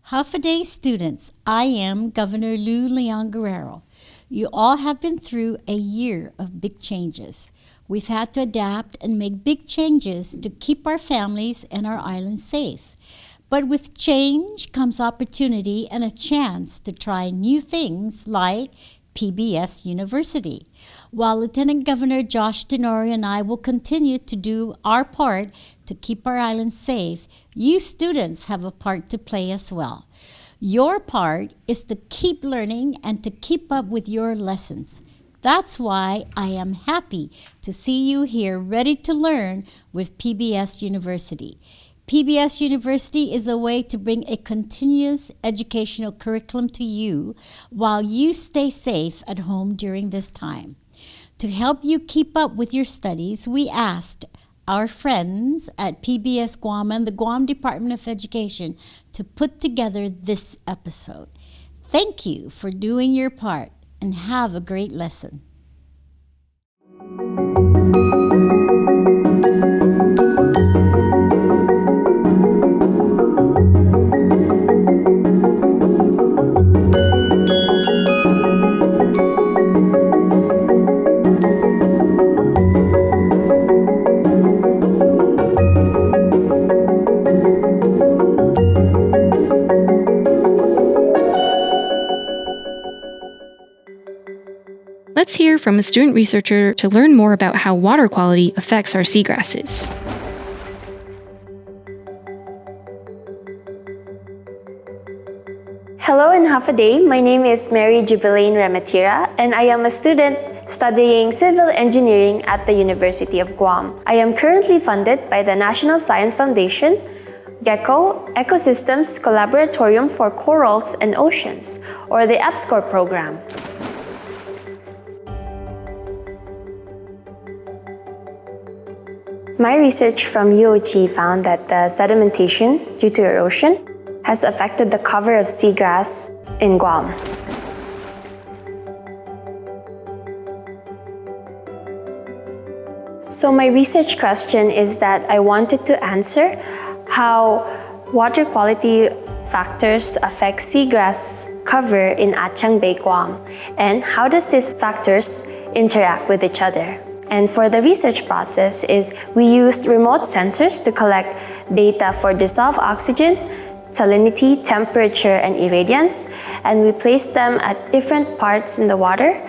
Half a day students, I am Governor Lou Leon Guerrero. You all have been through a year of big changes. We've had to adapt and make big changes to keep our families and our island safe. But with change comes opportunity and a chance to try new things like PBS University. While Lieutenant Governor Josh Tenorio and I will continue to do our part to keep our island safe, you students have a part to play as well. Your part is to keep learning and to keep up with your lessons. That's why I am happy to see you here ready to learn with PBS University. PBS University is a way to bring a continuous educational curriculum to you while you stay safe at home during this time. To help you keep up with your studies, we asked our friends at PBS Guam and the Guam Department of Education to put together this episode. Thank you for doing your part and have a great lesson. Let's hear from a student researcher to learn more about how water quality affects our seagrasses. Hello and half a day. My name is Mary Jubilaine Remetira, and I am a student studying civil engineering at the University of Guam. I am currently funded by the National Science Foundation, GECO Ecosystems Collaboratorium for Corals and Oceans, or the Ep4 program. My research from UOG found that the sedimentation due to erosion has affected the cover of seagrass in Guam. So my research question is that I wanted to answer how water quality factors affect seagrass cover in Achang Bay, Guam, and how does these factors interact with each other. And for the research process is we used remote sensors to collect data for dissolved oxygen, salinity, temperature, and irradiance, and we placed them at different parts in the water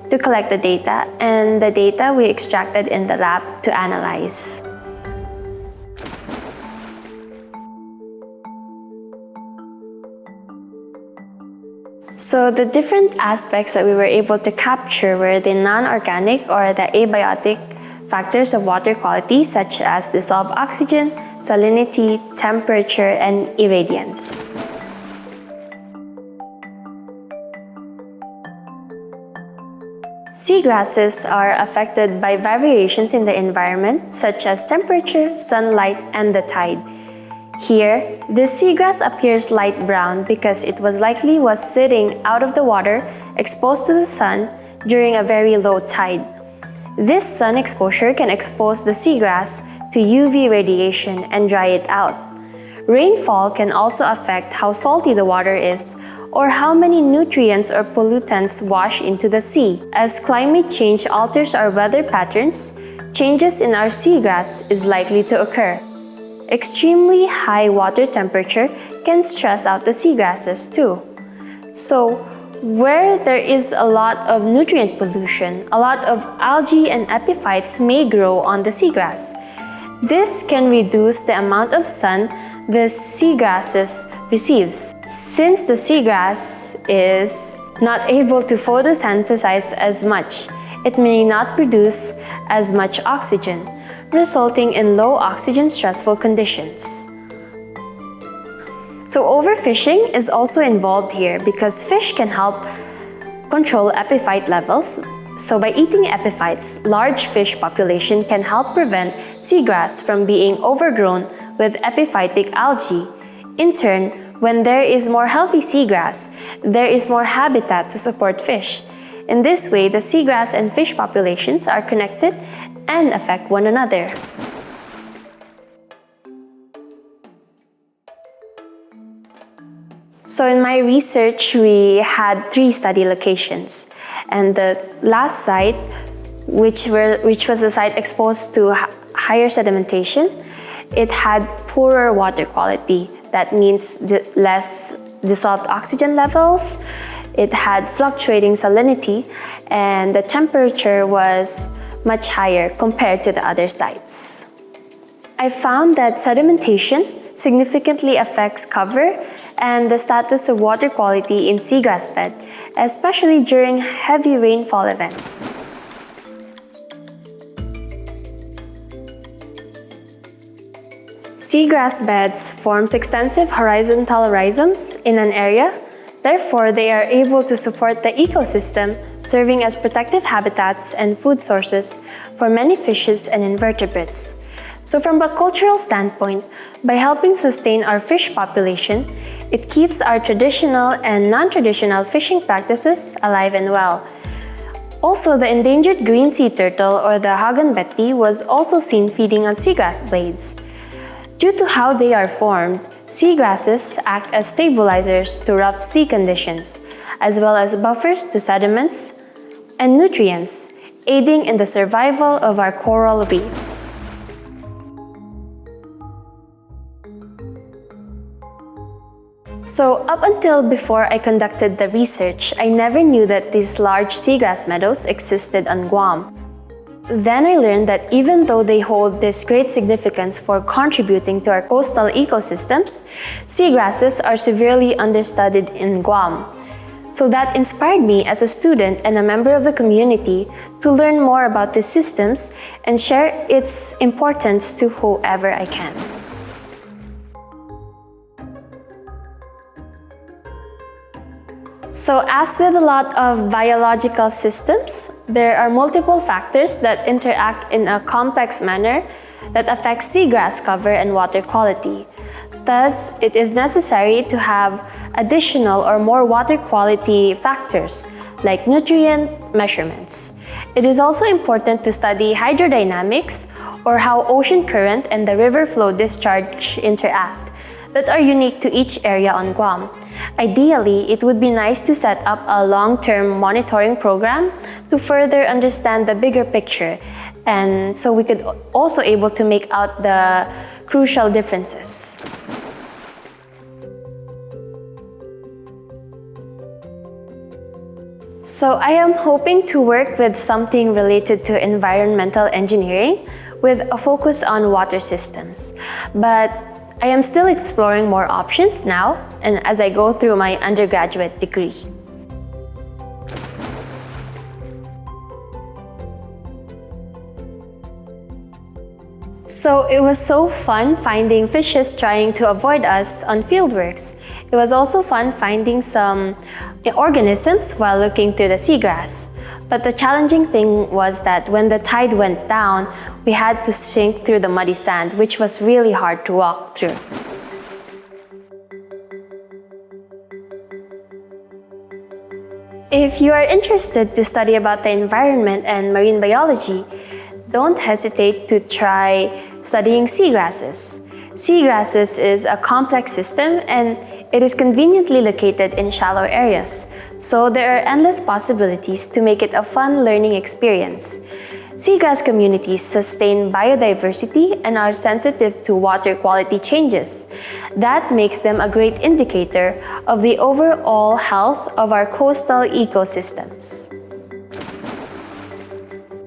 to collect the data, and the data we extracted in the lab to analyze. So the different aspects that we were able to capture were the non-organic or the abiotic factors of water quality, such as dissolved oxygen, salinity, temperature, and irradiance. Seagrasses are affected by variations in the environment, such as temperature, sunlight, and the tide. Here, the seagrass appears light brown because it was likely sitting out of the water, exposed to the sun during a very low tide. This sun exposure can expose the seagrass to UV radiation and dry it out. Rainfall can also affect how salty the water is or how many nutrients or pollutants wash into the sea. As climate change alters our weather patterns, changes in our seagrass is likely to occur. Extremely high water temperature can stress out the seagrasses too. So, where there is a lot of nutrient pollution, a lot of algae and epiphytes may grow on the seagrass. This can reduce the amount of sun the seagrasses receives. Since the seagrass is not able to photosynthesize as much, it may not produce as much oxygen, resulting in low oxygen stressful conditions. So overfishing is also involved here because fish can help control epiphyte levels. So by eating epiphytes, large fish population can help prevent seagrass from being overgrown with epiphytic algae. In turn, when there is more healthy seagrass, there is more habitat to support fish. In this way, the seagrass and fish populations are connected and affect one another. So in my research, we had 3 study locations. And the last site, which was a site exposed to higher sedimentation, it had poorer water quality. That means less dissolved oxygen levels. It had fluctuating salinity, and the temperature was much higher compared to the other sites. I found that sedimentation significantly affects cover and the status of water quality in seagrass bed, especially during heavy rainfall events. Seagrass beds forms extensive horizontal rhizomes in an area. Therefore, they are able to support the ecosystem, serving as protective habitats and food sources for many fishes and invertebrates. So from a cultural standpoint, by helping sustain our fish population, it keeps our traditional and non-traditional fishing practices alive and well. Also, the endangered green sea turtle, or the hagenbeti, was also seen feeding on seagrass blades. Due to how they are formed, seagrasses act as stabilizers to rough sea conditions, as well as buffers to sediments and nutrients, aiding in the survival of our coral reefs. So up until before I conducted the research, I never knew that these large seagrass meadows existed on Guam. Then I learned that even though they hold this great significance for contributing to our coastal ecosystems, seagrasses are severely understudied in Guam. So that inspired me as a student and a member of the community to learn more about these systems and share its importance to whoever I can. So as with a lot of biological systems, there are multiple factors that interact in a complex manner that affects seagrass cover and water quality. Thus, it is necessary to have additional or more water quality factors like nutrient measurements. It is also important to study hydrodynamics, or how ocean current and the river flow discharge interact, that are unique to each area on Guam. Ideally, it would be nice to set up a long-term monitoring program to further understand the bigger picture, and so we could also able to make out the crucial differences. So I am hoping to work with something related to environmental engineering with a focus on water systems. But I am still exploring more options now and as I go through my undergraduate degree. So it was so fun finding fishes trying to avoid us on fieldworks. It was also fun finding some organisms while looking through the seagrass. But the challenging thing was that when the tide went down, we had to sink through the muddy sand, which was really hard to walk through. If you are interested to study about the environment and marine biology, don't hesitate to try studying seagrasses. Seagrasses is a complex system and it is conveniently located in shallow areas, so there are endless possibilities to make it a fun learning experience. Seagrass communities sustain biodiversity and are sensitive to water quality changes. That makes them a great indicator of the overall health of our coastal ecosystems.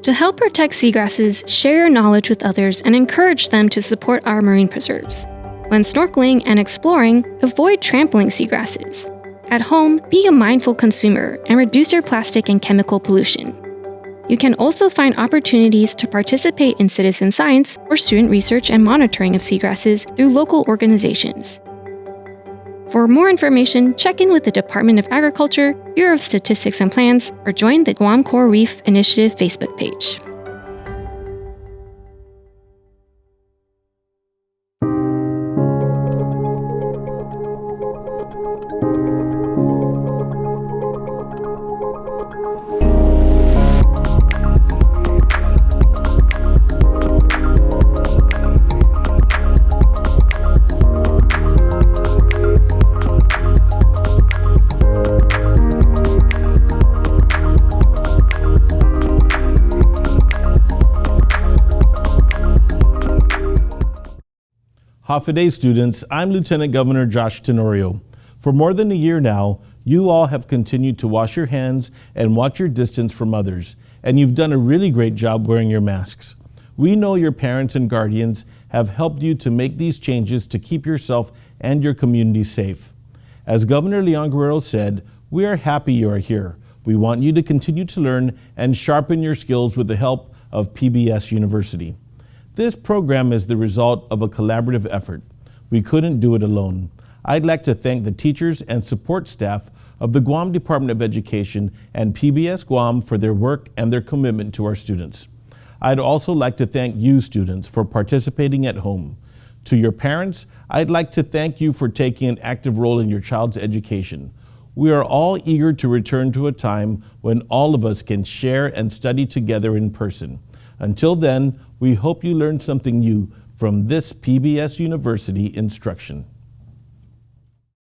To help protect seagrasses, share your knowledge with others and encourage them to support our marine preserves. When snorkeling and exploring, avoid trampling seagrasses. At home, be a mindful consumer and reduce your plastic and chemical pollution. You can also find opportunities to participate in citizen science or student research and monitoring of seagrasses through local organizations. For more information, check in with the Department of Agriculture, Bureau of Statistics and Plans, or join the Guam Coral Reef Initiative Facebook page. Hafa students, I'm Lieutenant Governor Josh Tenorio. For more than a year now, you all have continued to wash your hands and watch your distance from others, and you've done a really great job wearing your masks. We know your parents and guardians have helped you to make these changes to keep yourself and your community safe. As Governor Leon Guerrero said, we are happy you are here. We want you to continue to learn and sharpen your skills with the help of PBS University. This program is the result of a collaborative effort. We couldn't do it alone. I'd like to thank the teachers and support staff of the Guam Department of Education and PBS Guam for their work and their commitment to our students. I'd also like to thank you students for participating at home. To your parents, I'd like to thank you for taking an active role in your child's education. We are all eager to return to a time when all of us can share and study together in person. Until then, we hope you learned something new from this PBS University instruction.